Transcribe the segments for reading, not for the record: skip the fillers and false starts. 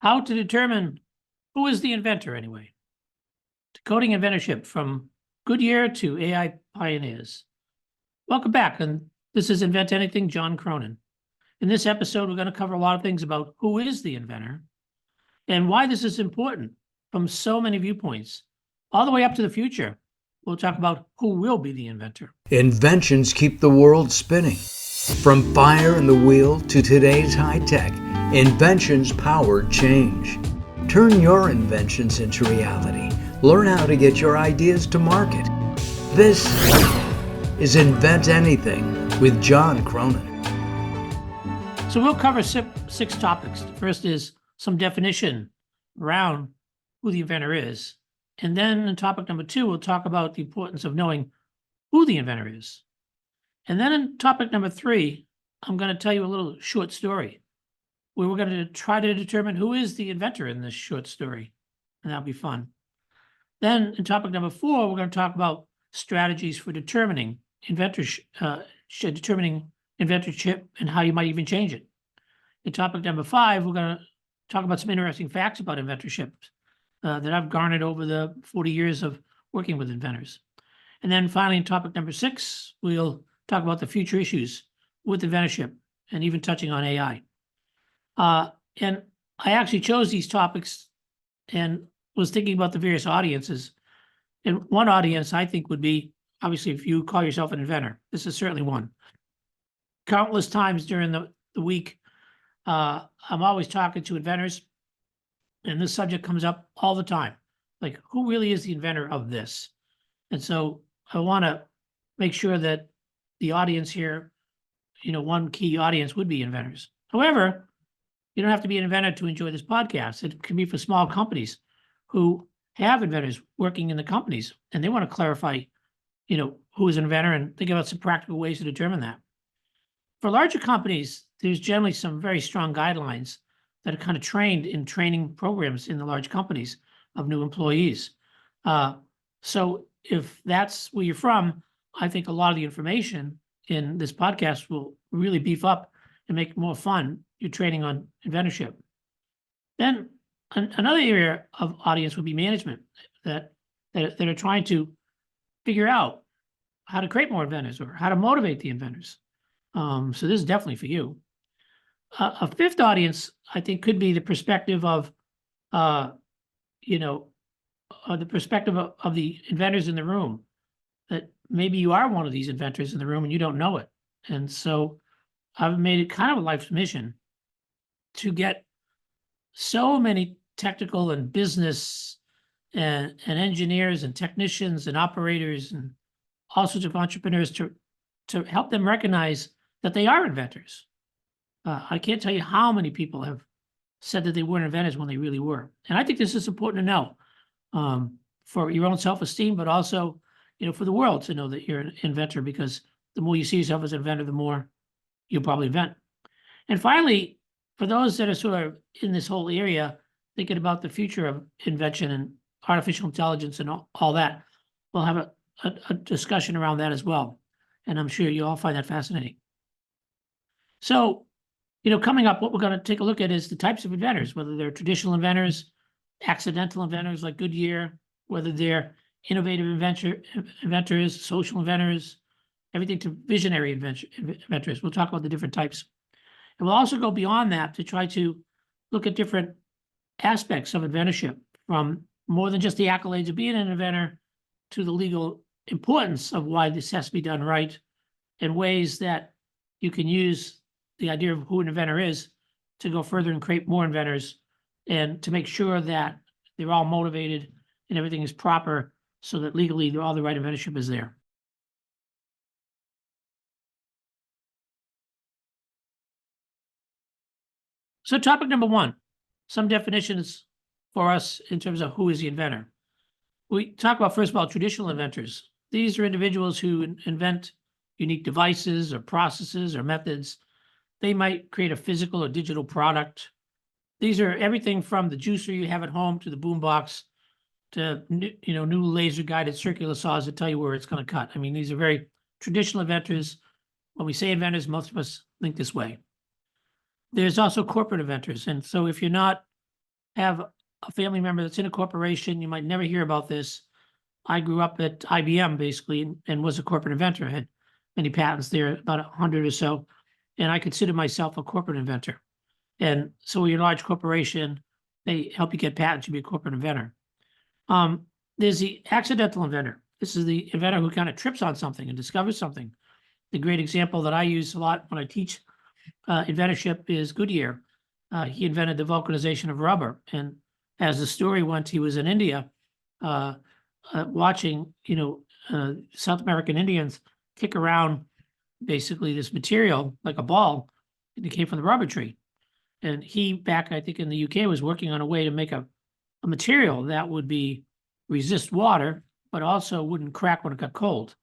How to determine who is the inventor anyway. Decoding inventorship from Goodyear to AI pioneers. Welcome back, and this is Invent Anything, John Cronin. In this episode, we're going to cover a lot of things about who is the inventor and why this is important from so many viewpoints, all the way up to the future. We'll talk about who will be the inventor. Inventions keep the world spinning. From fire and the wheel to today's high tech, inventions power change. Turn your inventions into reality. Learn how to get your ideas to market. This is Invent Anything with John Cronin. So we'll cover six topics. The first is some definition around who the inventor is. And then in topic number 2, we'll talk about the importance of knowing who the inventor is. And then in topic number 3, I'm going to tell you a little short story where we're going to try to determine who is the inventor in this short story. And that'll be fun. Then in topic number 4, we're going to talk about strategies for determining inventorship and how you might even change it. In topic number 5, we're going to talk about some interesting facts about inventorship that I've garnered over the 40 years of working with inventors. And then finally, in topic number 6, we'll talk about the future issues with inventorship and even touching on AI. And I actually chose these topics and was thinking about the various audiences. And one audience I think would be, obviously, if you call yourself an inventor, this is certainly one. Countless times during the week, I'm always talking to inventors, and this subject comes up all the time. Like, who really is the inventor of this? And so I want to make sure that the audience here, one key audience would be inventors. However, you don't have to be an inventor to enjoy this podcast. It can be for small companies who have inventors working in the companies, and they want to clarify, who is an inventor and think about some practical ways to determine that. For larger companies, there's generally some very strong guidelines that are kind of trained in training programs in the large companies of new employees. So if that's where you're from, I think a lot of the information in this podcast will really beef up and make more fun your training on inventorship. Then another area of audience would be management that are trying to figure out how to create more inventors or how to motivate the inventors. So this is definitely for you. A fifth audience, I think, could be the perspective of, the perspective of the inventors in the room, that maybe you are one of these inventors in the room and you don't know it. And so I've made it kind of a life's mission to get so many technical and business and engineers and technicians and operators and all sorts of entrepreneurs to help them recognize that they are inventors. I can't tell you how many people have said that they weren't inventors when they really were. And I think this is important to know for your own self-esteem, but also, for the world to know that you're an inventor, because the more you see yourself as an inventor, the more you'll probably invent. And finally, for those that are sort of in this whole area, thinking about the future of invention and artificial intelligence and all that, we'll have a discussion around that as well. And I'm sure you all find that fascinating. So, coming up, what we're going to take a look at is the types of inventors, whether they're traditional inventors, accidental inventors like Goodyear, whether they're innovative inventors, social inventors, everything to visionary inventors. We'll talk about the different types. And we'll also go beyond that to try to look at different aspects of inventorship, from more than just the accolades of being an inventor to the legal importance of why this has to be done right, and ways that you can use the idea of who an inventor is to go further and create more inventors, and to make sure that they're all motivated and everything is proper so that legally all the right inventorship is there. So topic number 1, some definitions for us in terms of who is the inventor. We talk about, first of all, traditional inventors. These are individuals who invent unique devices or processes or methods. They might create a physical or digital product. These are everything from the juicer you have at home to the boombox to new laser-guided circular saws that tell you where it's going to cut. I mean, these are very traditional inventors. When we say inventors, most of us think this way. There's also corporate inventors. And so if you're not have a family member that's in a corporation. You might never hear about this. I grew up at IBM basically and was a corporate inventor. I had many patents there, about 100 or so. And I consider myself a corporate inventor. And so when you're a large corporation, they help you get patents, you be a corporate inventor. There's the accidental inventor. This is the inventor who kind of trips on something and discovers something. The great example that I use a lot when I teach inventorship is Goodyear. He invented the vulcanization of rubber. And as the story went, he was in India watching, South American Indians kick around basically this material like a ball. It came from the rubber tree. And he, back, I think in the UK, was working on a way to make a material that would resist water, but also wouldn't crack when it got cold.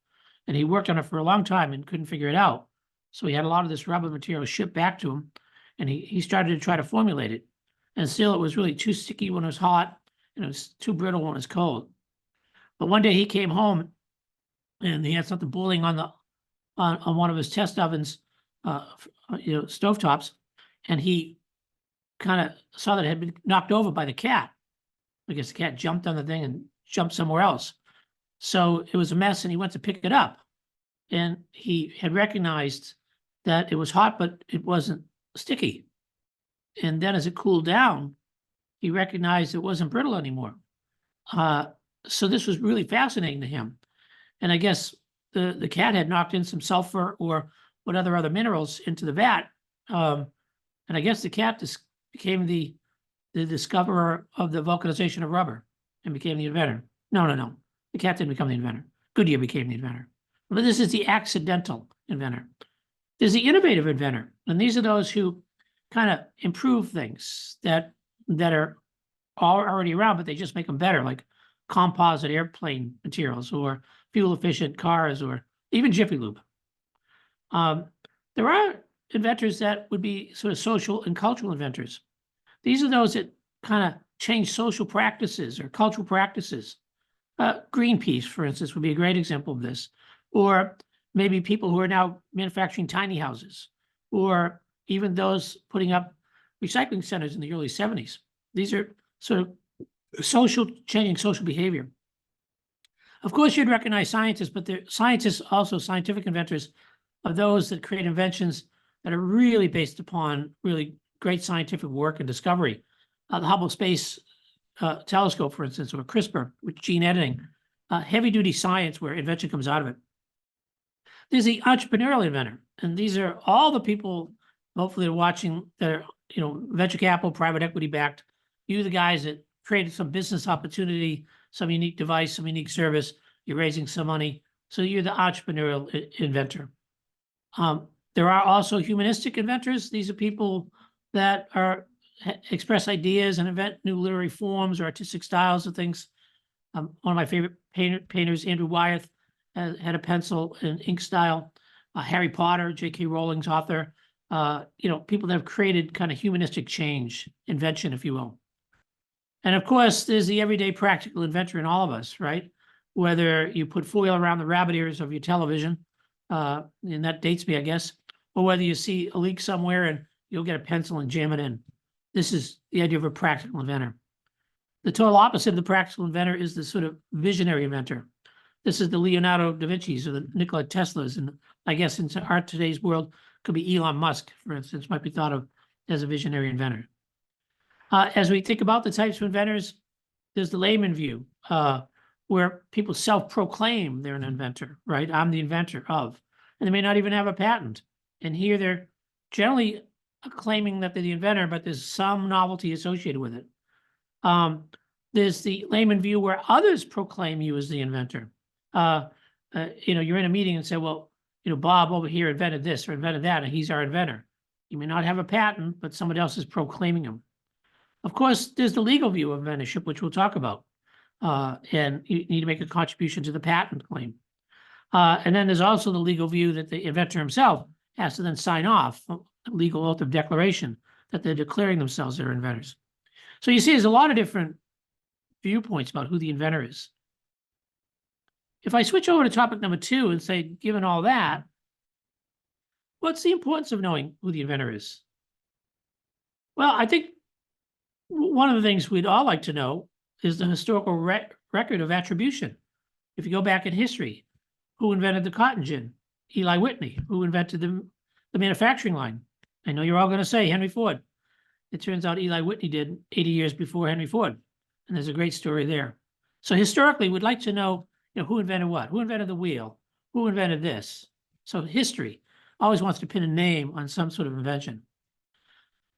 And he worked on it for a long time and couldn't figure it out. So he had a lot of this rubber material shipped back to him, and he started to try to formulate it. And still it was really too sticky when it was hot, and it was too brittle when it was cold. But one day he came home and he had something boiling on one of his test ovens, stovetops, and he kind of saw that it had been knocked over by the cat. I guess the cat jumped on the thing and jumped somewhere else. So it was a mess, and he went to pick it up. And he had recognized that it was hot, but it wasn't sticky. And then as it cooled down, he recognized it wasn't brittle anymore. So this was really fascinating to him. And I guess the cat had knocked in some sulfur or what other minerals into the vat. And I guess the cat became the discoverer of the vulcanization of rubber and became the inventor. No. The cat didn't become the inventor. Goodyear became the inventor. But this is the accidental inventor. There's the innovative inventor. And these are those who kind of improve things that are already around, but they just make them better, like composite airplane materials or fuel-efficient cars or even Jiffy Lube. There are inventors that would be sort of social and cultural inventors. These are those that kind of change social practices or cultural practices. Greenpeace, for instance, would be a great example of this. Or maybe people who are now manufacturing tiny houses, or even those putting up recycling centers in the early 70s. These are sort of changing social behavior. Of course, you'd recognize scientists, but scientists, also scientific inventors, are those that create inventions that are really based upon really great scientific work and discovery. The Hubble Space Telescope, for instance, or CRISPR with gene editing, heavy-duty science where invention comes out of it. There's the entrepreneurial inventor, and these are all the people, hopefully, are watching that are, venture capital, private equity backed. You, the guys that created some business opportunity, some unique device, some unique service. You're raising some money, so you're the entrepreneurial inventor. There are also humanistic inventors. These are people that express ideas and invent new literary forms or artistic styles of things. One of my favorite painters, Andrew Wyeth, had a pencil and ink style. Harry Potter, J.K. Rowling's author. People that have created kind of humanistic change, invention, if you will. And of course, there's the everyday practical inventor in all of us, right? Whether you put foil around the rabbit ears of your television, and that dates me, I guess, or whether you see a leak somewhere and you'll get a pencil and jam it in. This is the idea of a practical inventor. The total opposite of the practical inventor is the sort of visionary inventor. This is the Leonardo da Vinci's or the Nikola Tesla's, and I guess in our today's world could be Elon Musk, for instance, might be thought of as a visionary inventor. As we think about the types of inventors, there's the layman view, where people self-proclaim they're an inventor, right? I'm the inventor of, and they may not even have a patent. And here they're generally claiming that they're the inventor, but there's some novelty associated with it. There's the layman view where others proclaim you as the inventor. You're in a meeting and say, well, Bob over here invented this or invented that, and he's our inventor. You may not have a patent, but somebody else is proclaiming him. Of course, there's the legal view of inventorship, which we'll talk about. And you need to make a contribution to the patent claim. And then there's also the legal view that the inventor himself has to then sign off a legal oath of declaration that they're declaring themselves their inventors. So you see, there's a lot of different viewpoints about who the inventor is. If I switch over to topic number 2 and say, given all that, what's the importance of knowing who the inventor is? Well, I think One of the things we'd all like to know is the historical record of attribution. If you go back in history, who invented the cotton gin? Eli Whitney. Who invented the manufacturing line? I know you're all going to say Henry Ford. It turns out Eli Whitney did 80 years before Henry Ford. And there's a great story there. So historically, we'd like to know, who invented what? Who invented the wheel? Who invented this? So history always wants to pin a name on some sort of invention.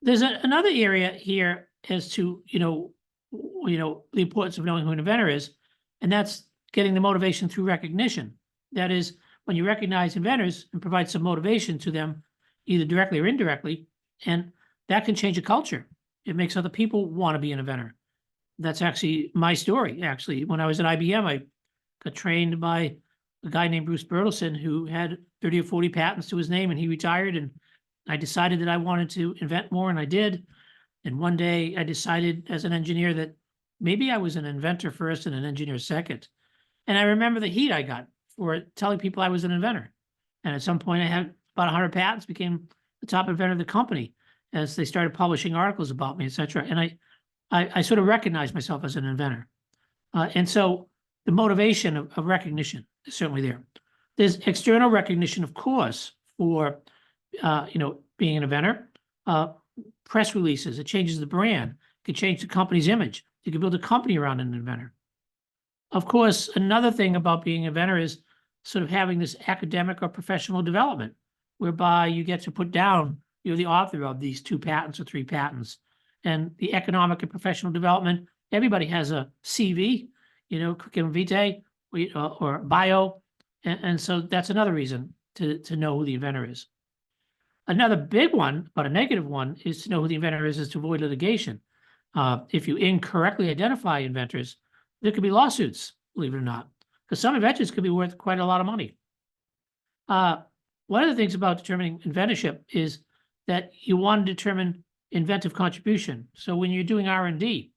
There's another area here as to, the importance of knowing who an inventor is, and that's getting the motivation through recognition. That is, when you recognize inventors and provide some motivation to them, either directly or indirectly, and that can change a culture. It makes other people want to be an inventor. That's actually my story. Actually, when I was at IBM, I got trained by a guy named Bruce Bertelsen who had 30 or 40 patents to his name, and he retired. And I decided that I wanted to invent more, and I did. And one day I decided as an engineer that maybe I was an inventor first and an engineer second. And I remember the heat I got for telling people I was an inventor. And at some point I had about 100 patents, became the top inventor of the company as they started publishing articles about me, et cetera. And I sort of recognized myself as an inventor. And so the motivation of recognition is certainly there. There's external recognition, of course, for, being an inventor. Press releases, it changes the brand, it can change the company's image. You can build a company around an inventor. Of course, another thing about being an inventor is sort of having this academic or professional development, whereby you get to put down, you're the author of these 2 patents or 3 patents. And the economic and professional development, everybody has a CV, curriculum vitae or bio. And so that's another reason to know who the inventor is. Another big one, but a negative one, is to know who the inventor is to avoid litigation. If you incorrectly identify inventors, there could be lawsuits, believe it or not, because some inventions could be worth quite a lot of money. One of the things about determining inventorship is that you want to determine inventive contribution. So when you're doing R&D,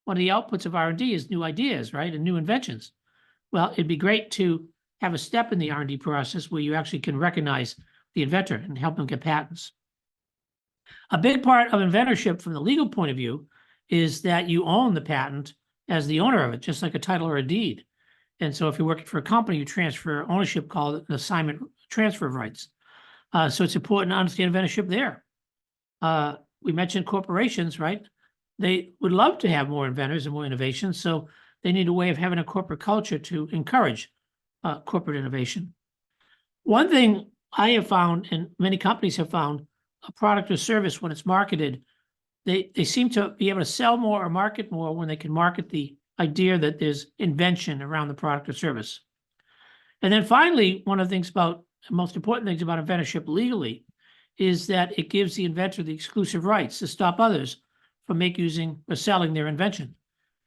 one of the outputs of R&D is new ideas, right, and new inventions. Well, it'd be great to have a step in the R&D process where you actually can recognize the inventor and help them get patents. A big part of inventorship from the legal point of view is that you own the patent as the owner of it, just like a title or a deed. And so if you're working for a company, you transfer ownership called an assignment transfer of rights. So it's important to understand inventorship there. We mentioned corporations, right? They would love to have more inventors and more innovations, so they need a way of having a corporate culture to encourage corporate innovation. One thing I have found, and many companies have found, a product or service when it's marketed, they seem to be able to sell more or market more when they can market the idea that there's invention around the product or service. And then finally, one of the most important things about inventorship legally is that it gives the inventor the exclusive rights to stop others from using or selling their invention.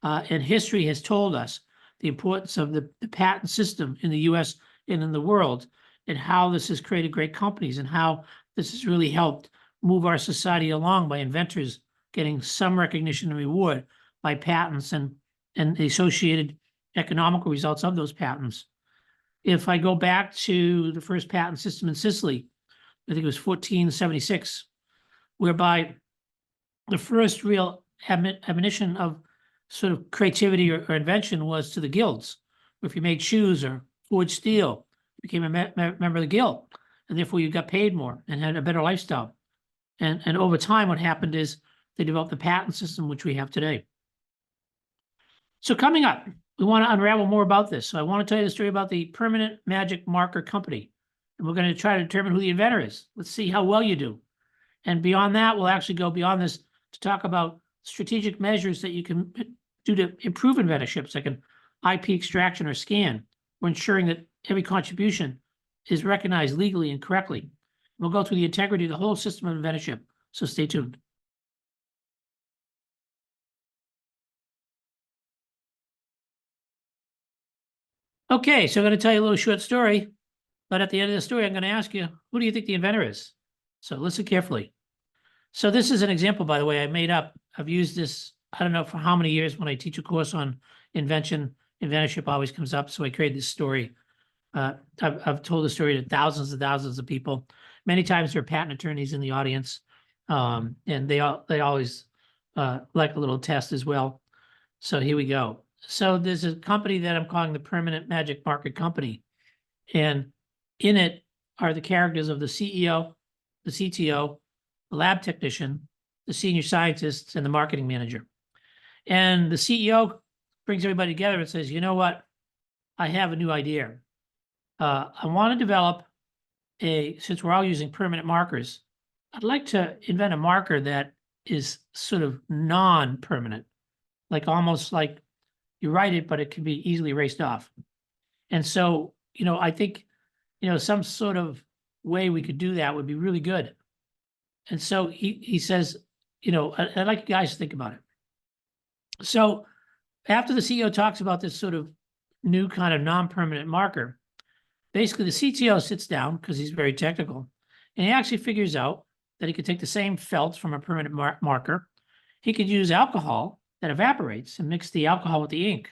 And history has told us the importance of the patent system in the US and in the world, and how this has created great companies and how this has really helped move our society along by inventors getting some recognition and reward by patents and the associated economical results of those patents. If I go back to the first patent system in Sicily, I think it was 1476, whereby the first real admonition of sort of creativity or invention was to the guilds. If you made shoes or forged steel, you became a member of the guild, and therefore you got paid more and had a better lifestyle. And over time, what happened is they developed the patent system, which we have today. So coming up, we want to unravel more about this. So I want to tell you the story about the Permanent Magic Marker Company. And we're going to try to determine who the inventor is. Let's see how well you do. And beyond that, we'll actually go beyond this to talk about strategic measures that you can do to improve inventorships, like an IP extraction or scan, or ensuring that every contribution is recognized legally and correctly. We'll go through the integrity of the whole system of inventorship. So stay tuned. Okay, so I'm going to tell you a little short story, but at the end of the story, I'm going to ask you, who do you think the inventor is? So listen carefully. So this is an example, by the way, I made up. I've used this, I don't know for how many years when I teach a course on invention, inventorship always comes up. So I created this story. I've told the story to thousands and thousands of people. Many times there are patent attorneys in the audience, and they always like a little test as well. So here we go. So there's a company that I'm calling the Permanent Magic Marker Company. And in it are the characters of the CEO, the CTO, the lab technician, the senior scientists, and the marketing manager. And the CEO brings everybody together and says, you know what? I have a new idea. I want to develop since we're all using permanent markers, I'd like to invent a marker that is sort of non-permanent, like almost like you write it, but it can be easily erased off. And so, I think, some sort of way we could do that would be really good. And so he says, I'd like you guys to think about it. So after the CEO talks about this sort of new kind of non-permanent marker, basically the CTO sits down because he's very technical, and he actually figures out that he could take the same felt from a permanent marker. He could use alcohol that evaporates and mix the alcohol with the ink.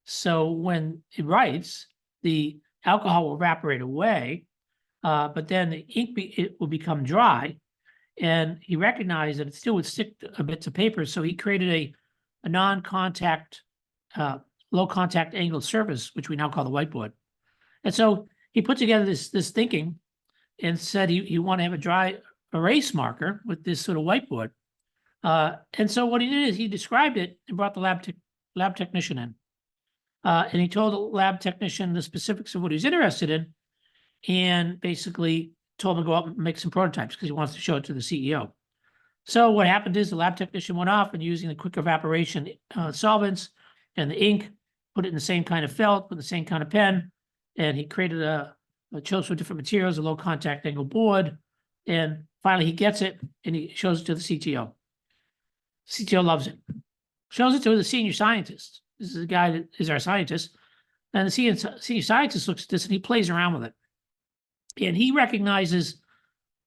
So when it writes, the alcohol will evaporate away, but then the ink it will become dry. And he recognized that it still would stick a bit to paper, so he created a non-contact, low contact angled surface, which we now call the whiteboard. And so he put together this thinking and said he wanted to have a dry erase marker with this sort of whiteboard. And so what he did is he described it and brought the lab technician in. And he told the lab technician the specifics of what he was interested in, and basically told him to go out and make some prototypes because he wants to show it to the CEO. So what happened is the lab technician went off and using the quick evaporation solvents and the ink, put it in the same kind of felt with the same kind of pen, and he created chose for different materials, a low contact angle board, and finally he gets it and he shows it to the CTO. CTO loves it. Shows it to the senior scientist. This is the guy that is our scientist. And the senior scientist looks at this and he plays around with it. And he recognizes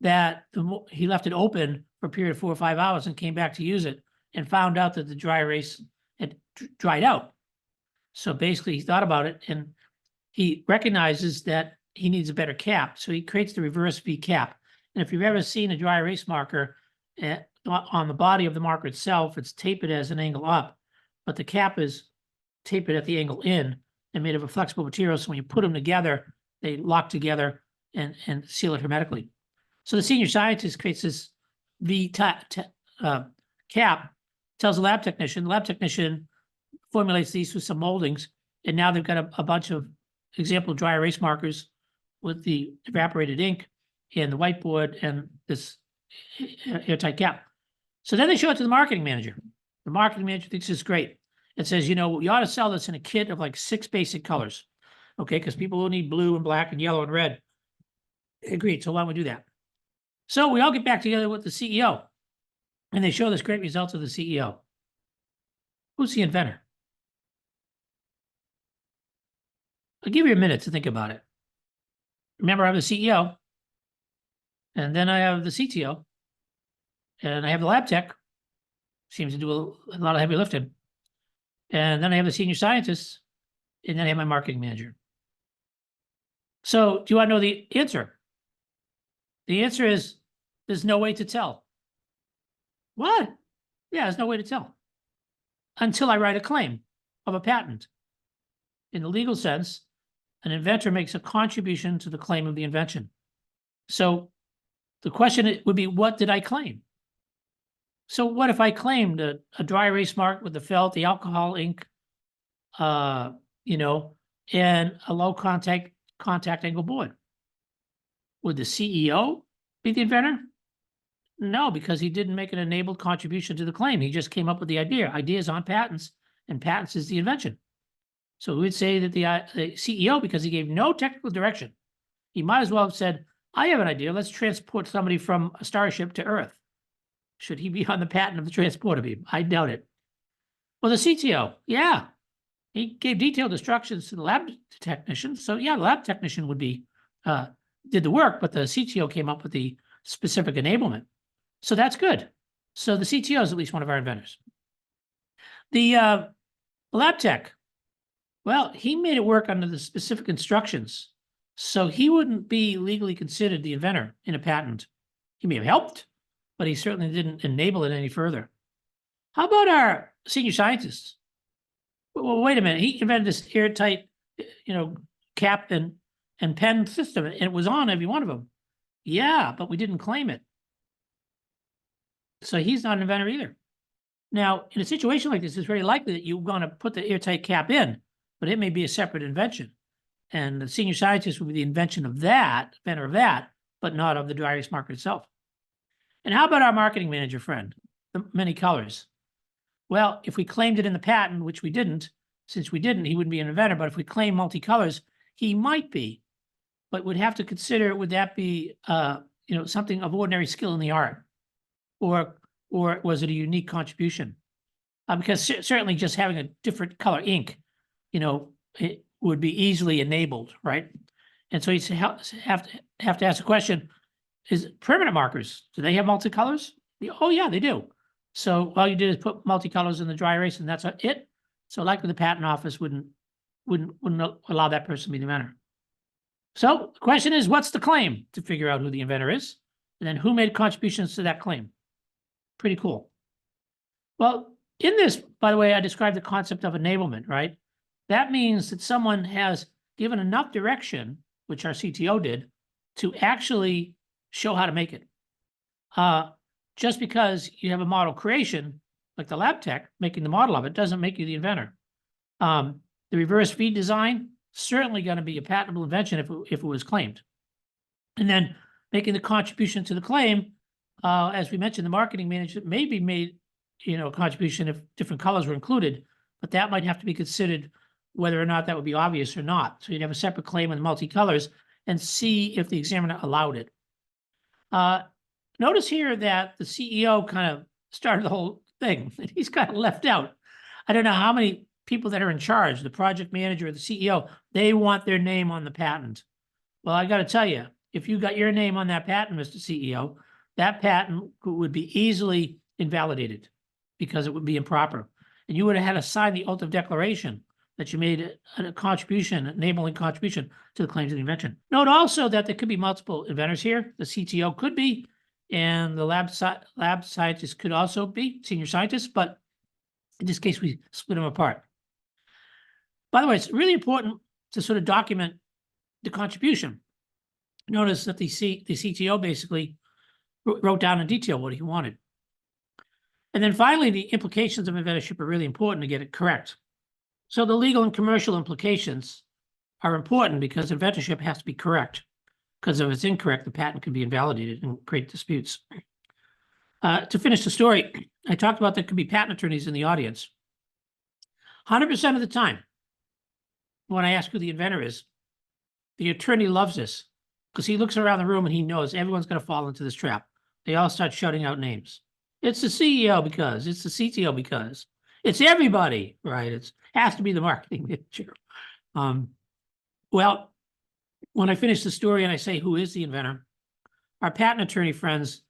that he left it open for a period of 4 or 5 hours and came back to use it and found out that the dry erase had dried out. So basically he thought about it and he recognizes that he needs a better cap. So he creates the reverse V cap. And if you've ever seen a dry erase marker on the body of the marker itself, it's tapered as an angle up, but the cap is tapered at the angle in and made of a flexible material. So when you put them together, they lock together and seal it hermetically. So the senior scientist creates this V cap, tells the lab technician formulates these with some moldings, and now they've got a bunch of example dry erase markers with the evaporated ink and the whiteboard and this airtight cap. So then they show it to the marketing manager. The marketing manager thinks it's great. It says, you ought to sell this in a kit of like 6 basic colors. Okay, because people will need blue and black and yellow and red. Agreed, so why don't we do that? So we all get back together with the CEO, and they show this great results of the CEO. Who's the inventor? I'll give you a minute to think about it. Remember, I have the CEO, and then I have the CTO, and I have the lab tech, seems to do a lot of heavy lifting. And then I have the senior scientists, and then I have my marketing manager. So do you want to know the answer? The answer is there's no way to tell. What? Yeah, there's no way to tell. Until I write a claim of a patent. In the legal sense, an inventor makes a contribution to the claim of the invention. So the question would be, what did I claim? So what if I claimed a dry erase mark with the felt, the alcohol ink, and a low contact angle board? Would the CEO be the inventor? No, because he didn't make an enabled contribution to the claim. He just came up with the idea. Ideas on patents, and patents is the invention. So we would say that the CEO, because he gave no technical direction, he might as well have said, I have an idea. Let's transport somebody from a starship to Earth. Should he be on the patent of the transporter beam? I doubt it. Well, the CTO, yeah, he gave detailed instructions to the lab technician. So yeah, the lab technician would be, did the work, but the CTO came up with the specific enablement. So that's good. So the CTO is at least one of our inventors. The lab tech, well, he made it work under the specific instructions. So he wouldn't be legally considered the inventor in a patent. He may have helped, but he certainly didn't enable it any further. How about our senior scientists? Well, wait a minute. He invented this airtight, cap and pen system, and it was on every one of them. Yeah, but we didn't claim it. So he's not an inventor either. Now, in a situation like this, it's very likely that you're going to put the airtight cap in, but it may be a separate invention. And the senior scientist will be the inventor of that, but not of the dry erase marker itself. And how about our marketing manager friend, the many colors? Well, if we claimed it in the patent, which we didn't, since we didn't, he wouldn't be an inventor. But if we claim multicolors, he might be. But would have to consider, would that be, something of ordinary skill in the art? Or was it a unique contribution? Because certainly just having a different color ink, it would be easily enabled, right? And so you have to ask the question, is permanent markers, do they have multicolors? Oh yeah, they do. So all you did is put multicolors in the dry erase and that's it. So likely the patent office wouldn't allow that person to be the inventor. So the question is, what's the claim, to figure out who the inventor is? And then who made contributions to that claim? Pretty cool. Well, in this, by the way, I described the concept of enablement, right? That means that someone has given enough direction, which our CTO did, to actually show how to make it. Just because you have a model creation, like the lab tech making the model of it, doesn't make you the inventor. The reverse feed design, certainly going to be a patentable invention if it was claimed. And then making the contribution to the claim, as we mentioned, the marketing manager maybe made, a contribution if different colors were included, but that might have to be considered whether or not that would be obvious or not. So you'd have a separate claim with multicolors and see if the examiner allowed it. Notice here that the CEO kind of started the whole thing. He's kind of left out. I don't know how many people that are in charge, the project manager or the CEO, they want their name on the patent. Well, I got to tell you, if you got your name on that patent, Mr. CEO, that patent would be easily invalidated because it would be improper. And you would have had to sign the oath of declaration that you made a contribution, enabling contribution to the claims of the invention. Note also that there could be multiple inventors here. The CTO could be, and the lab scientist could also be senior scientists, but in this case, we split them apart. By the way, it's really important to sort of document the contribution. Notice that the CTO basically wrote down in detail what he wanted. And then finally, the implications of inventorship are really important to get it correct. So the legal and commercial implications are important because inventorship has to be correct. Because if it's incorrect, the patent can be invalidated and create disputes. To finish the story, I talked about there could be patent attorneys in the audience. 100% of the time, when I ask who the inventor is, the attorney loves this because he looks around the room and he knows everyone's going to fall into this trap. They all start shouting out names. It's the CEO because, it's the CTO because, it's everybody, right? It has to be the marketing manager. Well, when I finish the story and I say, who is the inventor? Our patent attorney friends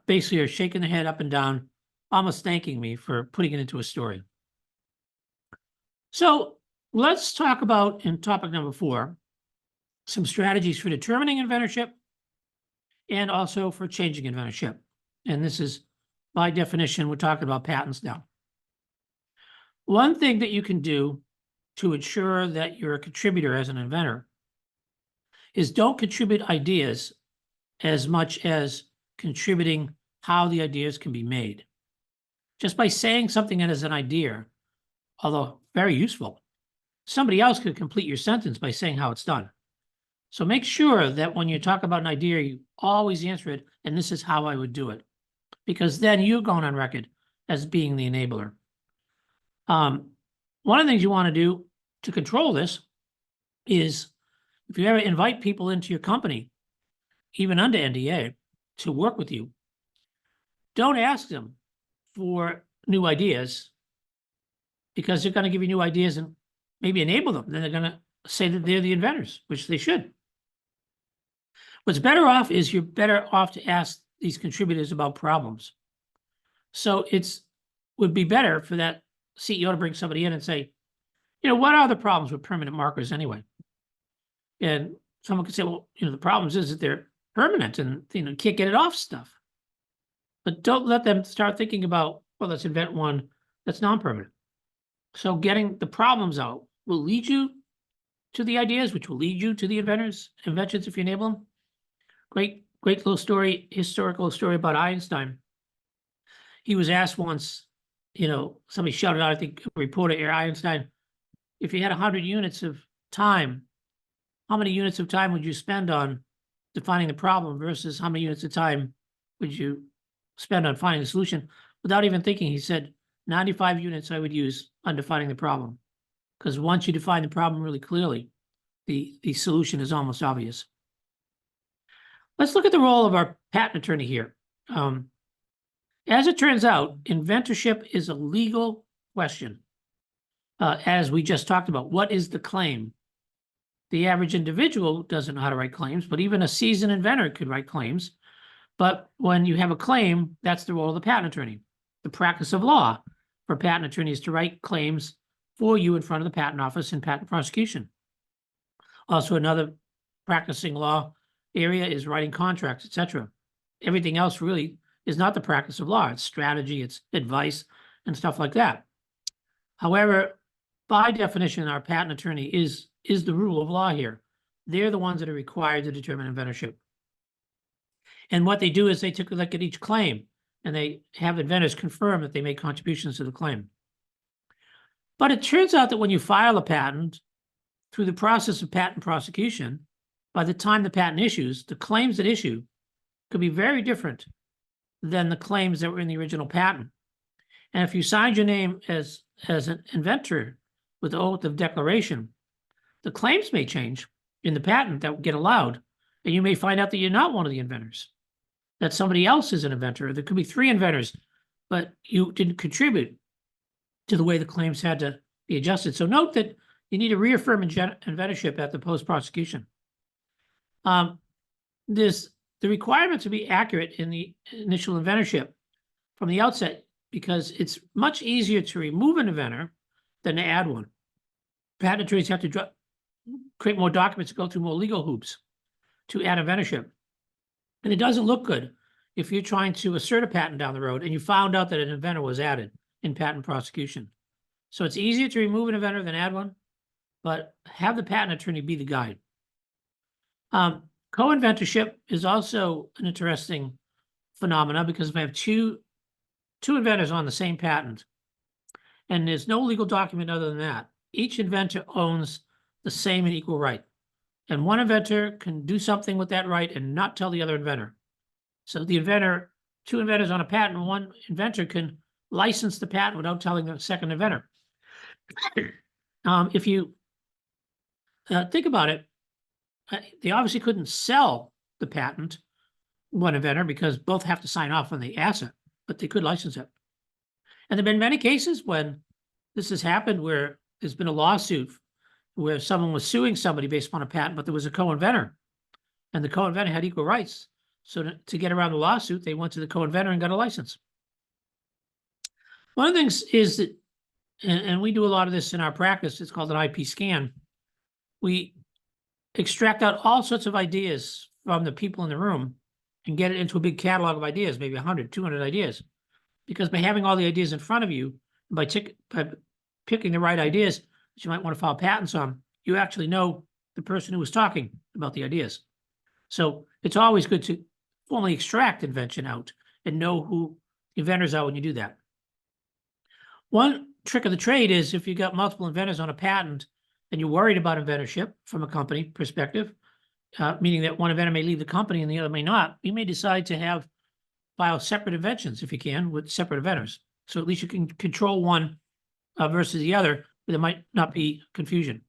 basically are shaking their head up and down, almost thanking me for putting it into a story. So let's talk about, in topic number 4, some strategies for determining inventorship and also for changing inventorship. And this is, by definition, we're talking about patents now. One thing that you can do to ensure that you're a contributor as an inventor is don't contribute ideas as much as contributing how the ideas can be made. Just by saying something as an idea, although very useful, somebody else could complete your sentence by saying how it's done. So make sure that when you talk about an idea, you always answer it, and this is how I would do it. Because then you're going on record as being the enabler. One of the things you want to do to control this is if you ever invite people into your company, even under NDA, to work with you, don't ask them for new ideas because they're going to give you new ideas and maybe enable them. Then they're going to say that they're the inventors, which they should. What's better off is you're better off to ask these contributors about problems. So would be better for that CEO to bring somebody in and say, what are the problems with permanent markers anyway? And someone could say, well, the problems is that they're permanent and, can't get it off stuff. But don't let them start thinking about Well, let's invent one that's non-permanent. So getting the problems out will lead you to the ideas, which will lead you to the inventions if you enable them. Great little story, historical story about Einstein. He was asked once, somebody shouted out, I think, a reporter, Einstein, if you had 100 units of time, how many units of time would you spend on defining the problem versus how many units of time would you spend on finding the solution? Without even thinking, he said, 95 units I would use on defining the problem. Because once you define the problem really clearly, the solution is almost obvious. Let's look at the role of our patent attorney here. As it turns out, inventorship is a legal question. As we just talked about, what is the claim? The average individual doesn't know how to write claims, but even a seasoned inventor could write claims. But when you have a claim, that's the role of the patent attorney. The practice of law for patent attorneys to write claims for you in front of the patent office in patent prosecution. Also, another practicing law area is writing contracts, etc. Everything else really is not the practice of law. It's strategy, it's advice, and stuff like that. However, by definition, our patent attorney is the rule of law here. They're the ones that are required to determine inventorship. And what they do is they take a look at each claim and they have inventors confirm that they make contributions to the claim. But it turns out that when you file a patent, through the process of patent prosecution, by the time the patent issues, the claims that issue could be very different than the claims that were in the original patent. And if you signed your name as an inventor with the oath of declaration, the claims may change in the patent that will get allowed, and you may find out that you're not one of the inventors, that somebody else is an inventor. There could be 3 inventors, but you didn't contribute to the way the claims had to be adjusted. So note that you need to reaffirm inventorship at the post-prosecution. There's the requirement to be accurate in the initial inventorship from the outset, because it's much easier to remove an inventor than to add one. Patent attorneys have to create more documents, go through more legal hoops to add inventorship. And it doesn't look good if you're trying to assert a patent down the road and you found out that an inventor was added in patent prosecution. So it's easier to remove an inventor than add one, but have the patent attorney be the guide. Co-inventorship is also an interesting phenomena, because if I have two inventors on the same patent, and there's no legal document other than that, each inventor owns the same and equal right. And one inventor can do something with that right and not tell the other inventor. So the inventor, 2 inventors on a patent, one inventor can license the patent without telling the second inventor. If you think about it, they obviously couldn't sell the patent, one inventor, because both have to sign off on the asset, but they could license it. And there have been many cases when this has happened where there's been a lawsuit where someone was suing somebody based upon a patent, but there was a co-inventor, and the co-inventor had equal rights. So to get around the lawsuit, they went to the co-inventor and got a license. One of the things is that, and we do a lot of this in our practice, it's called an IP scan. We extract out all sorts of ideas from the people in the room and get it into a big catalog of ideas, maybe 100, 200 ideas. Because by having all the ideas in front of you, by picking the right ideas that you might want to file patents on, you actually know the person who was talking about the ideas. So it's always good to formally extract invention out and know who inventors are when you do that. One trick of the trade is if you've got multiple inventors on a patent and you're worried about inventorship from a company perspective, meaning that one inventor may leave the company and the other may not, you may decide to file separate inventions if you can with separate inventors. So at least you can control one versus the other, but there might not be confusion.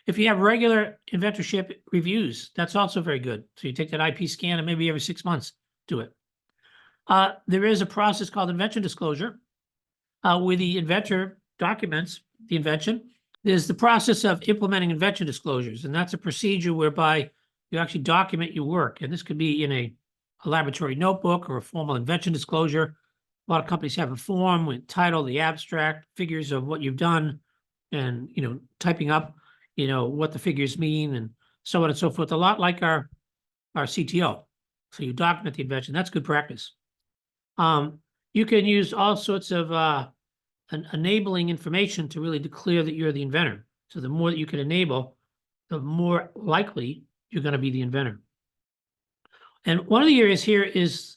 If you have regular inventorship reviews, that's also very good. So you take that IP scan and maybe every 6 months do it. There is a process called invention disclosure where the inventor documents the invention. There's the process of implementing invention disclosures, and that's a procedure whereby you actually document your work. And this could be in a laboratory notebook or a formal invention disclosure. A lot of companies have a form with title, the abstract, figures of what you've done, and typing up what the figures mean, and so on and so forth. A lot like our CTO. So you document the invention. That's good practice. you can use all sorts of enabling information to really declare that you're the inventor. So the more that you can enable, the more likely you're going to be the inventor. And one of the areas here is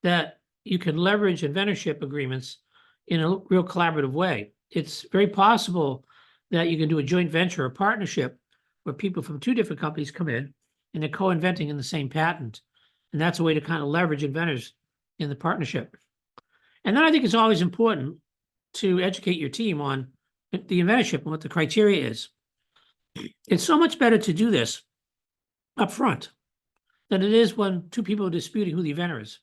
that you can leverage inventorship agreements in a real collaborative way. It's very possible that you can do a joint venture or partnership where people from two different companies come in and they're co-inventing in the same patent. And that's a way to kind of leverage inventors in the partnership. And then I think it's always important to educate your team on the inventorship and what the criteria is. It's so much better to do this up front than it is when two people are disputing who the inventor is.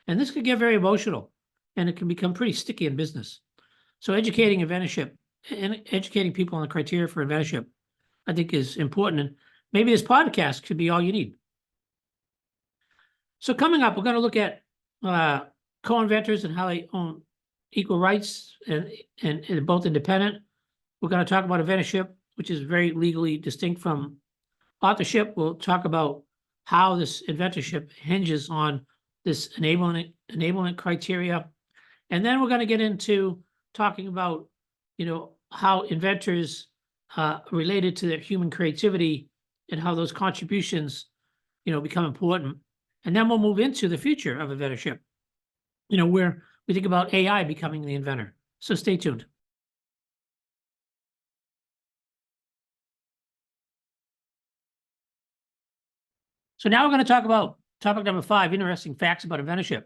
And this can get very emotional and it can become pretty sticky in business. So educating inventorship and educating people on the criteria for inventorship, I think, is important. And maybe this podcast could be all you need. So coming up, we're going to look at co-inventors and how they own equal rights and both independent. We're going to talk about inventorship, which is very legally distinct from authorship. We'll talk about how this inventorship hinges on this enablement criteria. And then we're going to get into talking about, how inventors related to their human creativity and how those contributions, become important. And then we'll move into the future of inventorship, where we think about AI becoming the inventor. So stay tuned. So now we're going to talk about topic number 5, interesting facts about inventorship.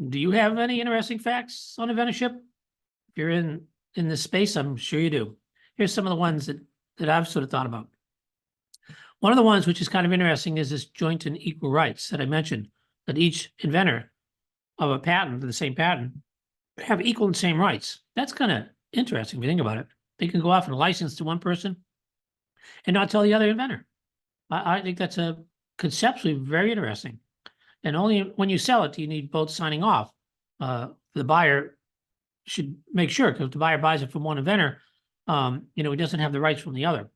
Do you have any interesting facts on inventorship? If you're in this space, I'm sure you do. Here's some of the ones that I've sort of thought about. One of the ones which is kind of interesting is this joint and equal rights that I mentioned, that each inventor of a patent, the same patent, have equal and same rights. That's kind of interesting if you think about it. They can go off and license to one person and not tell the other inventor. I think that's conceptually very interesting. And only when you sell it do you need both signing off. The buyer should make sure, because if the buyer buys it from one inventor, he doesn't have the rights from the other.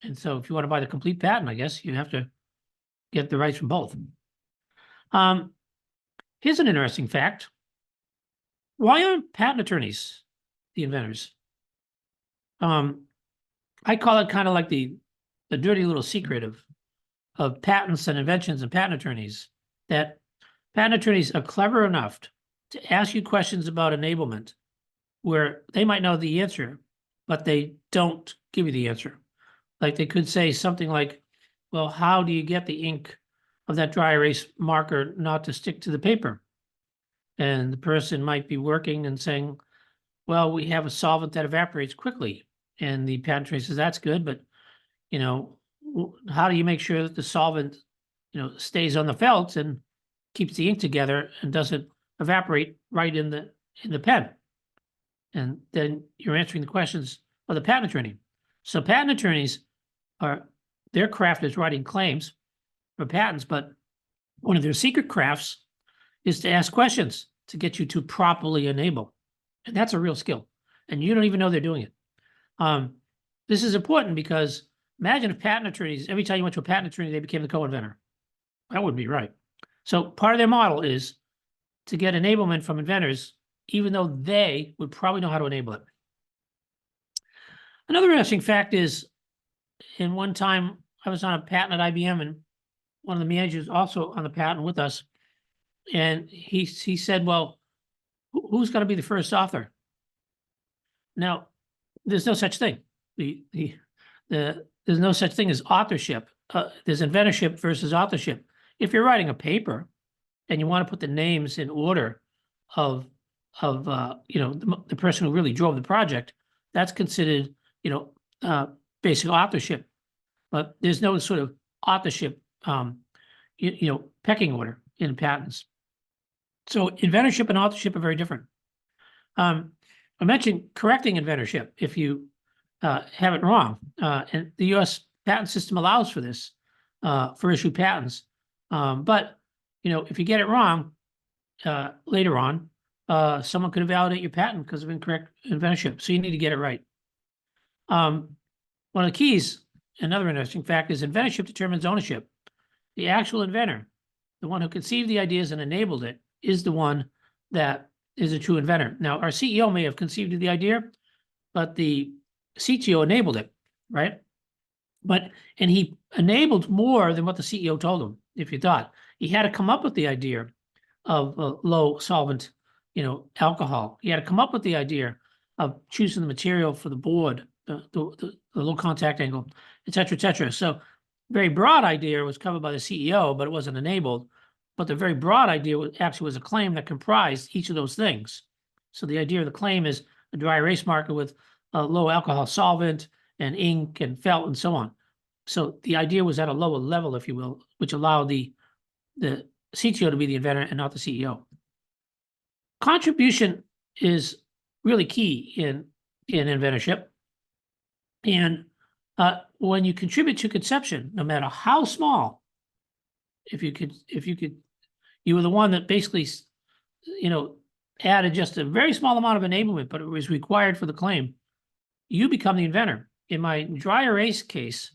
And so if you want to buy the complete patent, I guess you have to get the rights from both. Here's an interesting fact. Why aren't patent attorneys the inventors? I call it kind of like the dirty little secret of patents and inventions and patent attorneys, that patent attorneys are clever enough to ask you questions about enablement where they might know the answer, but they don't give you the answer. Like they could say something like, well, how do you get the ink of that dry erase marker not to stick to the paper? And the person might be working and saying, well, we have a solvent that evaporates quickly. And the patent attorney says, that's good, but, how do you make sure that the solvent, stays on the felt and keeps the ink together and doesn't evaporate right in the pen? And then you're answering the questions of the patent attorney. So patent attorneys their craft is writing claims for patents, but one of their secret crafts is to ask questions to get you to properly enable. And that's a real skill. And you don't even know they're doing it. This is important because imagine if patent attorneys, every time you went to a patent attorney, they became the co-inventor. That wouldn't be right. So part of their model is to get enablement from inventors, even though they would probably know how to enable it. Another interesting fact is, in one time I was on a patent at IBM, and one of the managers also on the patent with us, and he said, well, who's going to be the first author? Now, there's no such thing. There's no such thing as authorship. There's inventorship versus authorship. If you're writing a paper and you want to put the names in order of the person who really drove the project, that's considered basic authorship. But there's no sort of authorship pecking order in patents. So inventorship and authorship are very different. I mentioned correcting inventorship if you have it wrong, and the U.S. patent system allows for this for issued patents. But if you get it wrong later on, someone could invalidate your patent because of incorrect inventorship. So you need to get it right. One of the keys, another interesting fact, is inventorship determines ownership. The actual inventor, the one who conceived the ideas and enabled it, is the one that is a true inventor. Now, our CEO may have conceived of the idea, but the CTO enabled it, right? And he enabled more than what the CEO told him, if you thought. He had to come up with the idea of low solvent, alcohol. He had to come up with the idea of choosing the material for the board, the low contact angle, et cetera, et cetera. So very broad idea was covered by the CEO, but it wasn't enabled. But the very broad idea actually was a claim that comprised each of those things. So the idea of the claim is a dry erase marker with a low alcohol solvent and ink and felt and so on. So the idea was at a lower level, if you will, which allowed the CTO to be the inventor and not the CEO. Contribution is really key in inventorship. And when you contribute to conception, no matter how small, if you were the one that basically, added just a very small amount of enablement, but it was required for the claim, you become the inventor. In my dry erase case,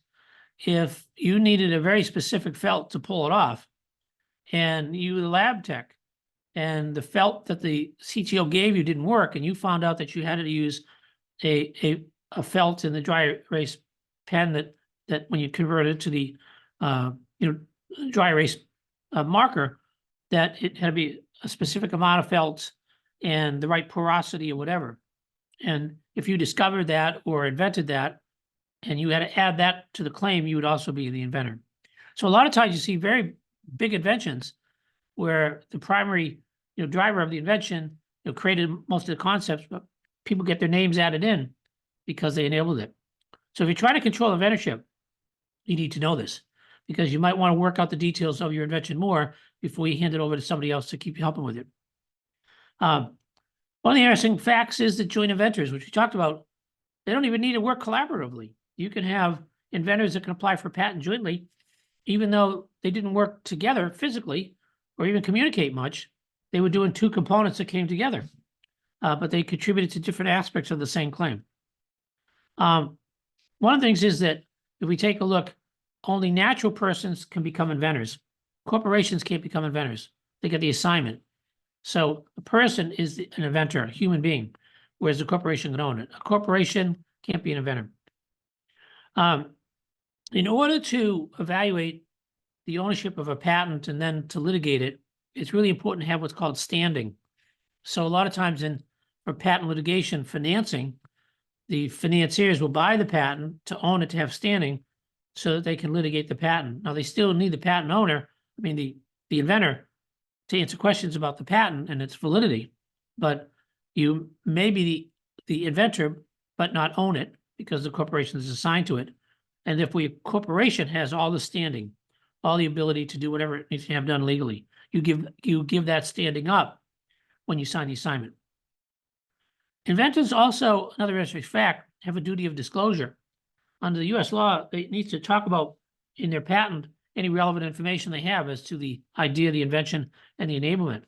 if you needed a very specific felt to pull it off, and you were the lab tech, and the felt that the CTO gave you didn't work, and you found out that you had to use a felt in the dry erase pen that when you convert it to the dry erase marker, that it had to be a specific amount of felt and the right porosity or whatever. And if you discovered that or invented that, and you had to add that to the claim, you would also be the inventor. So a lot of times you see very big inventions where the primary driver of the invention created most of the concepts, but people get their names added in because they enabled it. So if you're trying to control inventorship, you need to know this, because you might want to work out the details of your invention more before you hand it over to somebody else to keep you helping with it. One of the interesting facts is that joint inventors, which we talked about, they don't even need to work collaboratively. You can have inventors that can apply for patent jointly, even though they didn't work together physically or even communicate much. They were doing two components that came together, but they contributed to different aspects of the same claim. One of the things is that if we take a look, only natural persons can become inventors. Corporations can't become inventors. They get the assignment. So a person is an inventor, a human being, whereas a corporation can own it. A corporation can't be an inventor. In order to evaluate the ownership of a patent and then to litigate it, it's really important to have what's called standing. So a lot of times for patent litigation financing, the financiers will buy the patent to own it, to have standing, so that they can litigate the patent. Now, they still need the patent owner, the inventor, to answer questions about the patent and its validity. But you may be the inventor, but not own it because the corporation is assigned to it. And if a corporation has all the standing, all the ability to do whatever it needs to have done legally, you give that standing up when you sign the assignment. Inventors also, another interesting fact, have a duty of disclosure. Under the US law, they need to talk about in their patent any relevant information they have as to the idea, the invention, and the enablement.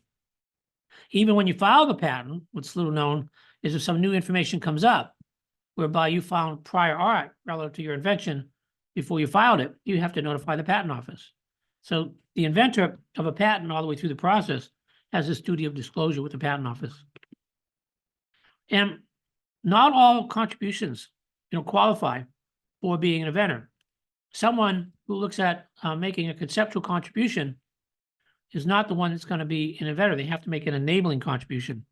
Even when you file the patent, what's little known is if some new information comes up, whereby you found prior art relative to your invention before you filed it, you have to notify the patent office. So the inventor of a patent all the way through the process has this duty of disclosure with the patent office. And not all contributions, qualify for being an inventor. Someone who looks at making a conceptual contribution is not the one that's going to be an inventor. They have to make an enabling contribution.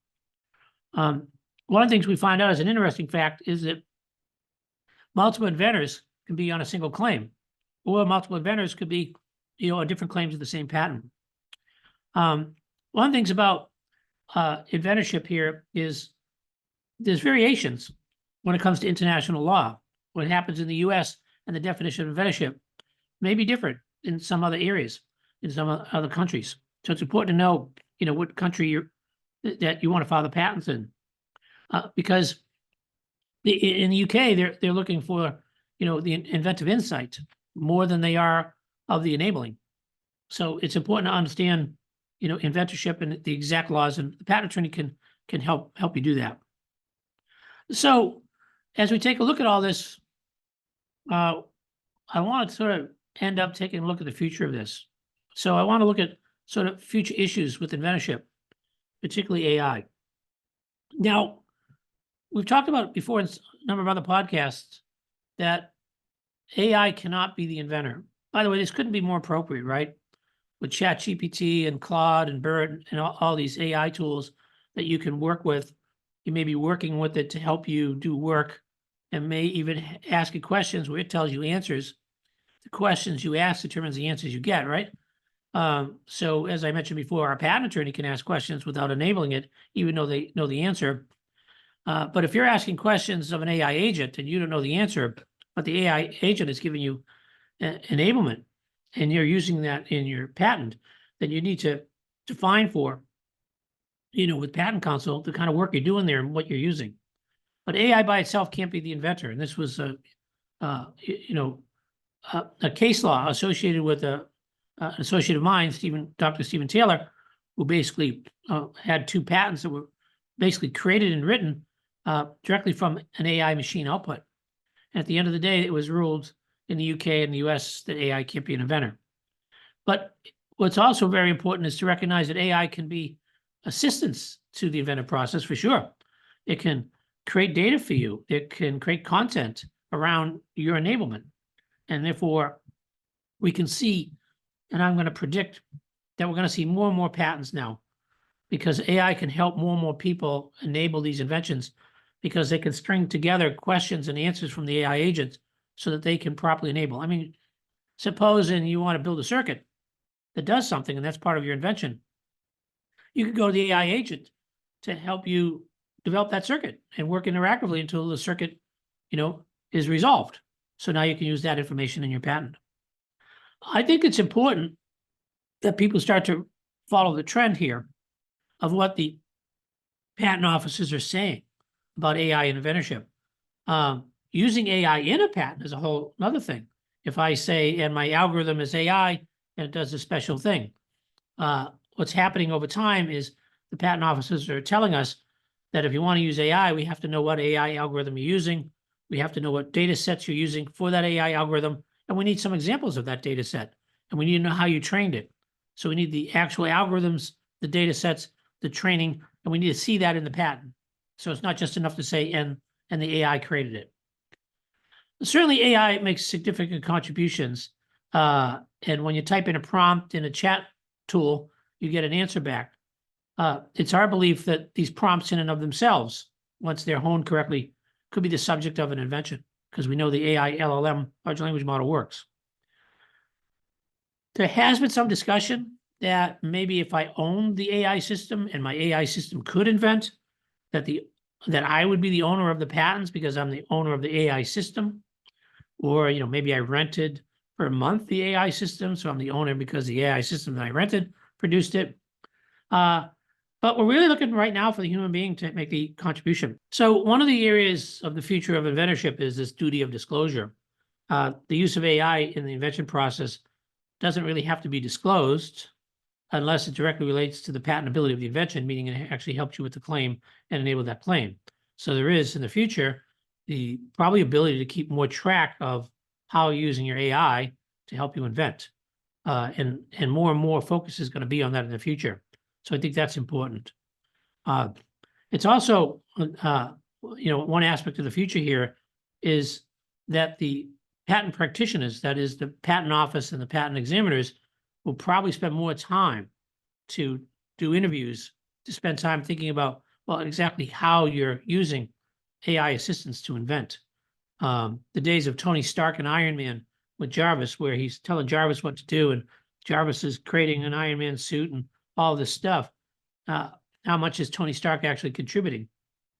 One of the things we find out as an interesting fact is that multiple inventors can be on a single claim, or multiple inventors could be, on different claims of the same patent. One of the things about inventorship here is there's variations when it comes to international law. What happens in the US and the definition of inventorship may be different in some other areas, in some other countries. So it's important to know, what country that you want to file the patents in, because in the UK they're looking for, the inventive insight more than they are of the enabling. So it's important to understand, inventorship and the exact laws, and the patent attorney can help you do that. So as we take a look at all this, I want to sort of end up taking a look at the future of this. So I want to look at sort of future issues with inventorship, particularly AI. Now, we've talked about before in a number of other podcasts that AI cannot be the inventor. By the way, this couldn't be more appropriate, right? With ChatGPT and Claude and BERT and all these AI tools that you can work with, you may be working with it to help you do work, and may even ask it questions where it tells you answers. The questions you ask determines the answers you get, right? So as I mentioned before, our patent attorney can ask questions without enabling it, even though they know the answer. But if you're asking questions of an AI agent and you don't know the answer, but the AI agent is giving you enablement, and you're using that in your patent, then you need to define for, with patent counsel, the kind of work you're doing there and what you're using. But AI by itself can't be the inventor. And this was a case law associated with an associate of mine, Dr. Stephen Taylor, who basically had 2 patents that were basically created and written directly from an AI machine output. And at the end of the day, it was ruled in the UK and the US that AI can't be an inventor. But what's also very important is to recognize that AI can be assistance to the inventive process for sure. It can create data for you. It can create content around your enablement. And therefore, we can see, and I'm going to predict that we're going to see more and more patents now, because AI can help more and more people enable these inventions, because they can string together questions and answers from the AI agents so that they can properly enable. I mean, supposing you want to build a circuit that does something, and that's part of your invention. You could go to the AI agent to help you develop that circuit and work interactively until the circuit, is resolved. So now you can use that information in your patent. I think it's important that people start to follow the trend here of what the patent offices are saying about AI and inventorship. Using AI in a patent is a whole other thing. If I say, and my algorithm is AI, and it does a special thing. What's happening over time is the patent offices are telling us that if you want to use AI, we have to know what AI algorithm you're using. We have to know what data sets you're using for that AI algorithm. And we need some examples of that data set. And we need to know how you trained it. So we need the actual algorithms, the data sets, the training, and we need to see that in the patent. So it's not just enough to say, and the AI created it. Certainly AI makes significant contributions. And when you type in a prompt in a chat tool, you get an answer back. It's our belief that these prompts in and of themselves, once they're honed correctly, could be the subject of an invention, because we know the AI LLM, large language model, works. There has been some discussion that maybe if I owned the AI system and my AI system could invent, that I would be the owner of the patents because I'm the owner of the AI system. Or, maybe I rented for a month the AI system, so I'm the owner because the AI system that I rented produced it. But we're really looking right now for the human being to make the contribution. So one of the areas of the future of inventorship is this duty of disclosure. The use of AI in the invention process doesn't really have to be disclosed unless it directly relates to the patentability of the invention, meaning it actually helps you with the claim and enable that claim. So there is, in the future, the probably ability to keep more track of how you're using your AI to help you invent. And more focus is going to be on that in the future. So I think that's important. It's also, one aspect of the future here is that the patent practitioners, that is the patent office and the patent examiners, will probably spend more time to do interviews, to spend time thinking about, well, exactly how you're using AI assistance to invent. The days of Tony Stark and Iron Man with Jarvis, where he's telling Jarvis what to do, and Jarvis is creating an Iron Man suit and all this stuff. How much is Tony Stark actually contributing?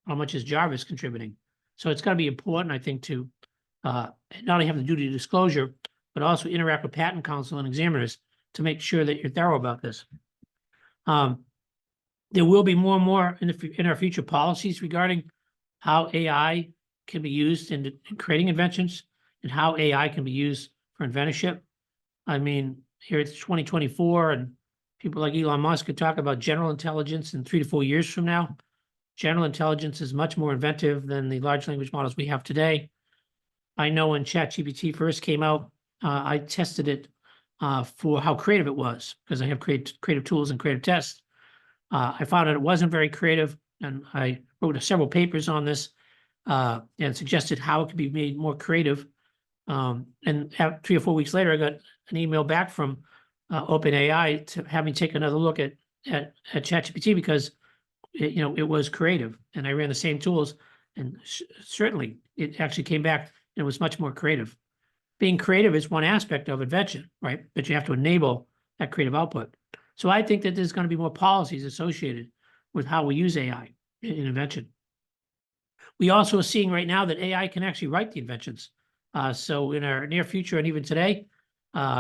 How much is Jarvis contributing? So it's going to be important, I think, to not only have the duty of disclosure, but also interact with patent counsel and examiners to make sure that you're thorough about this. There will be more and more in our future policies regarding how AI can be used in creating inventions and how AI can be used for inventorship. I mean, here it's 2024, and people like Elon Musk could talk about general intelligence in 3 to 4 years from now. General intelligence is much more inventive than the large language models we have today. I know when ChatGPT first came out, I tested it for how creative it was, because I have creative tools and creative tests. I found that it wasn't very creative, and I wrote several papers on this and suggested how it could be made more creative. And 3 or 4 weeks later, I got an email back from OpenAI to have me take another look at ChatGPT because it was creative, and I ran the same tools, and certainly it actually came back and it was much more creative. Being creative is one aspect of invention, right? But you have to enable that creative output. So I think that there's going to be more policies associated with how we use AI in invention. We also are seeing right now that AI can actually write the inventions. So in our near future and even today,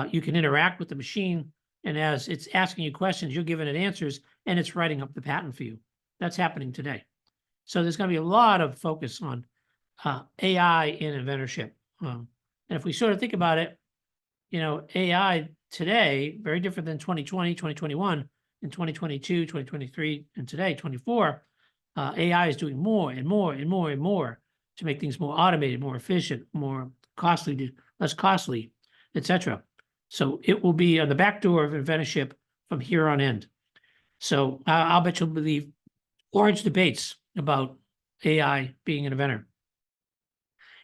you can interact with the machine, and as it's asking you questions, you're giving it answers, and it's writing up the patent for you. That's happening today. So there's going to be a lot of focus on AI in inventorship. And if we sort of think about it, AI today, very different than 2020, 2021, in 2022, 2023, and today, 24, AI is doing more and more and more and more to make things more automated, more efficient, more costly, less costly, etc. So it will be on the back door of inventorship from here on in. So I'll bet you'll believe orange debates about AI being an inventor.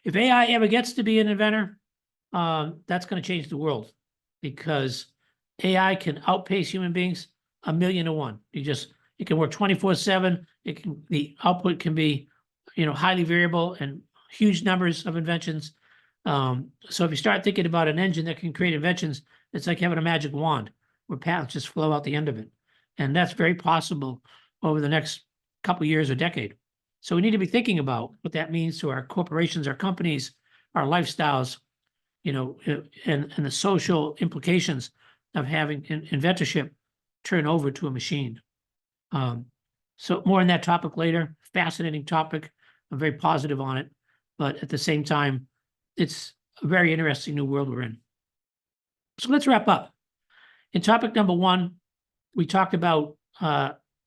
If AI ever gets to be an inventor, that's going to change the world, because AI can outpace human beings 1,000,000 to 1. It can work 24/7. The output can be, highly variable and huge numbers of inventions. So if you start thinking about an engine that can create inventions, it's like having a magic wand where patents just flow out the end of it. And that's very possible over the next couple of years or decade. So we need to be thinking about what that means to our corporations, our companies, our lifestyles, and the social implications of having inventorship turn over to a machine. So more on that topic later. Fascinating topic. I'm very positive on it, but at the same time, it's a very interesting new world we're in. So let's wrap up. In topic number 1, we talked about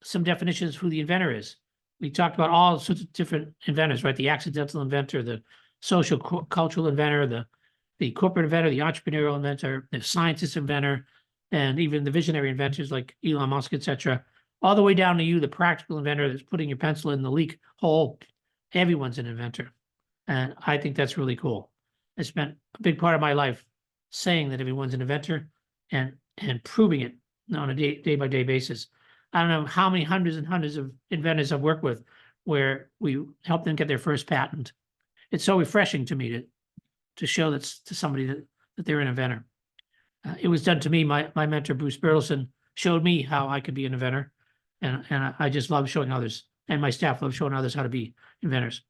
some definitions of who the inventor is. We talked about all sorts of different inventors, right? The accidental inventor, the social cultural inventor, the corporate inventor, the entrepreneurial inventor, the scientist inventor, and even the visionary inventors like Elon Musk, etc. All the way down to you, the practical inventor that's putting your pencil in the leak hole. Everyone's an inventor. And I think that's really cool. I spent a big part of my life saying that everyone's an inventor and proving it on a day-by-day basis. I don't know how many hundreds and hundreds of inventors I've worked with where we helped them get their first patent. It's so refreshing to me to show that to somebody that they're an inventor. It was done to me. My mentor, Bruce Bertelsen, showed me how I could be an inventor. And I just love showing others, and my staff love showing others how to be inventors.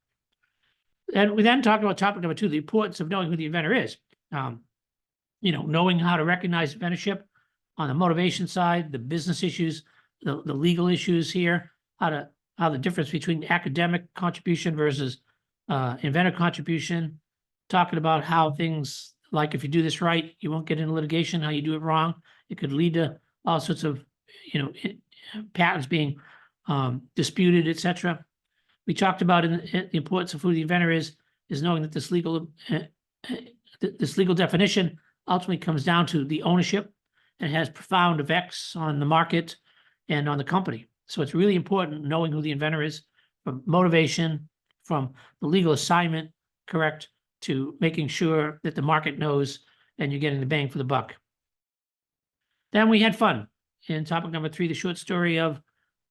And we then talked about topic number 2, the importance of knowing who the inventor is. Knowing how to recognize inventorship on the motivation side, the business issues, the legal issues here, how the difference between academic contribution versus inventor contribution, talking about how things like if you do this right, you won't get into litigation, how you do it wrong. It could lead to all sorts of, patents being disputed, etc. We talked about the importance of who the inventor is knowing that this legal definition ultimately comes down to the ownership and has profound effects on the market and on the company. So it's really important knowing who the inventor is, from motivation, from the legal assignment, correct, to making sure that the market knows and you're getting the bang for the buck. Then we had fun. In topic number 3, the short story of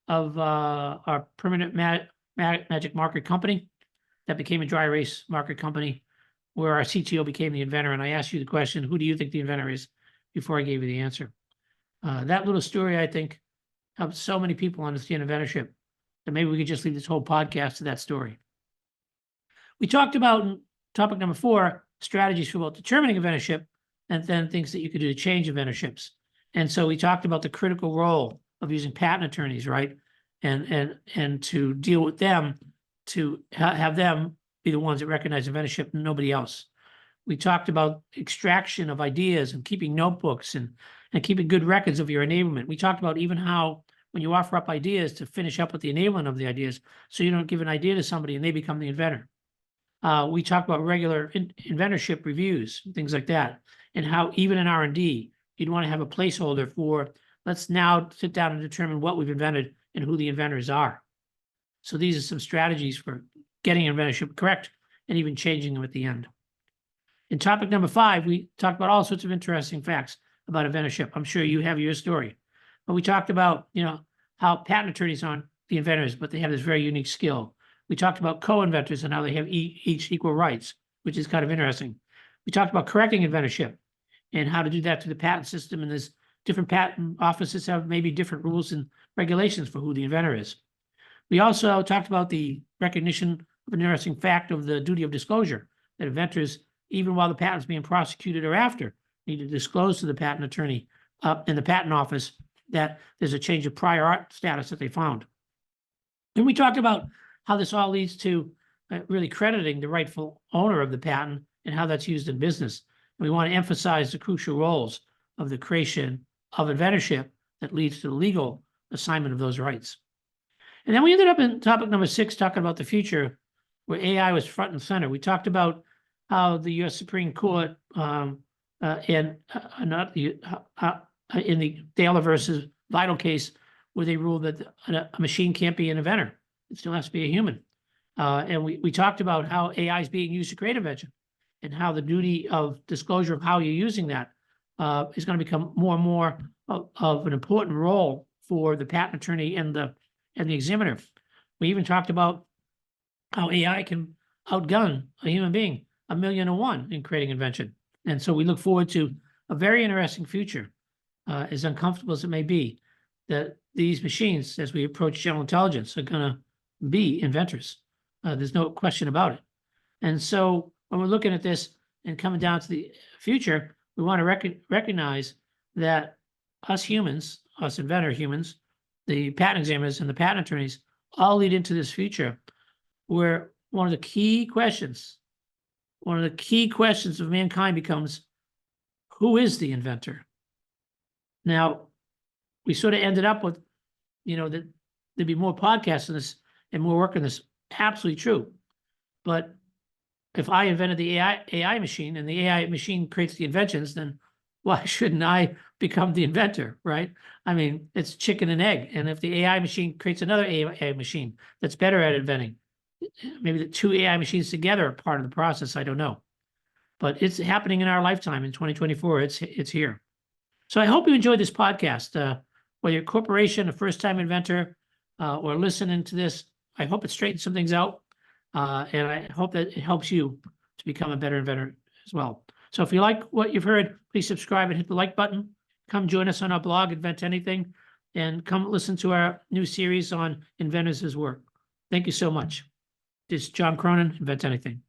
our permanent magic marker company that became a dry erase marker company, where our CTO became the inventor. And I asked you the question, who do you think the inventor is, before I gave you the answer. That little story, I think, helped so many people understand inventorship that maybe we could just leave this whole podcast to that story. We talked about in topic number 4, strategies for both determining inventorship and then things that you could do to change inventorships. And so we talked about the critical role of using patent attorneys, right? And to deal with them, to have them be the ones that recognize inventorship and nobody else. We talked about extraction of ideas and keeping notebooks and keeping good records of your enablement. We talked about even how when you offer up ideas, to finish up with the enablement of the ideas, so you don't give an idea to somebody and they become the inventor. We talked about regular inventorship reviews, things like that, and how even in R&D, you'd want to have a placeholder for, let's now sit down and determine what we've invented and who the inventors are. So these are some strategies for getting inventorship correct and even changing them at the end. In topic number 5, we talked about all sorts of interesting facts about inventorship. I'm sure you have your story. But we talked about, how patent attorneys aren't the inventors, but they have this very unique skill. We talked about co-inventors and how they have each equal rights, which is kind of interesting. We talked about correcting inventorship and how to do that through the patent system. And there's different patent offices have maybe different rules and regulations for who the inventor is. We also talked about the recognition of an interesting fact of the duty of disclosure, that inventors, even while the patent's being prosecuted or after, need to disclose to the patent attorney in the patent office that there's a change of prior art status that they found. And we talked about how this all leads to really crediting the rightful owner of the patent and how that's used in business. And we want to emphasize the crucial roles of the creation of inventorship that leads to the legal assignment of those rights. And then we ended up in topic number 6, talking about the future, where AI was front and center. We talked about how the U.S. Supreme Court in the Thaler versus Vital case, where they ruled that a machine can't be an inventor. It still has to be a human. And we talked about how AI is being used to create invention and how the duty of disclosure of how you're using that is going to become more and more of an important role for the patent attorney and the examiner. We even talked about how AI can outgun a human being 1,000,000 in creating invention. And so we look forward to a very interesting future, as uncomfortable as it may be, that these machines, as we approach general intelligence, are going to be inventors. There's no question about it. And so when we're looking at this and coming down to the future, we want to recognize that us humans, us inventor humans, the patent examiners and the patent attorneys all lead into this future where one of the key questions of mankind becomes, who is the inventor? Now, we sort of ended up with, that there'd be more podcasts on this and more work on this. Absolutely true. But if I invented the AI machine and the AI machine creates the inventions, then why shouldn't I become the inventor, right? I mean, it's chicken and egg. And if the AI machine creates another AI machine that's better at inventing, maybe the 2 AI machines together are part of the process. I don't know. But it's happening in our lifetime in 2024. It's here. So I hope you enjoyed this podcast. Whether you're a corporation, a first-time inventor, or listening to this, I hope it straightens some things out. And I hope that it helps you to become a better inventor as well. So if you like what you've heard, please subscribe and hit the like button. Come join us on our blog, Invent Anything, and come listen to our new series on inventors' work. Thank you so much. This is John Cronin, Invent Anything.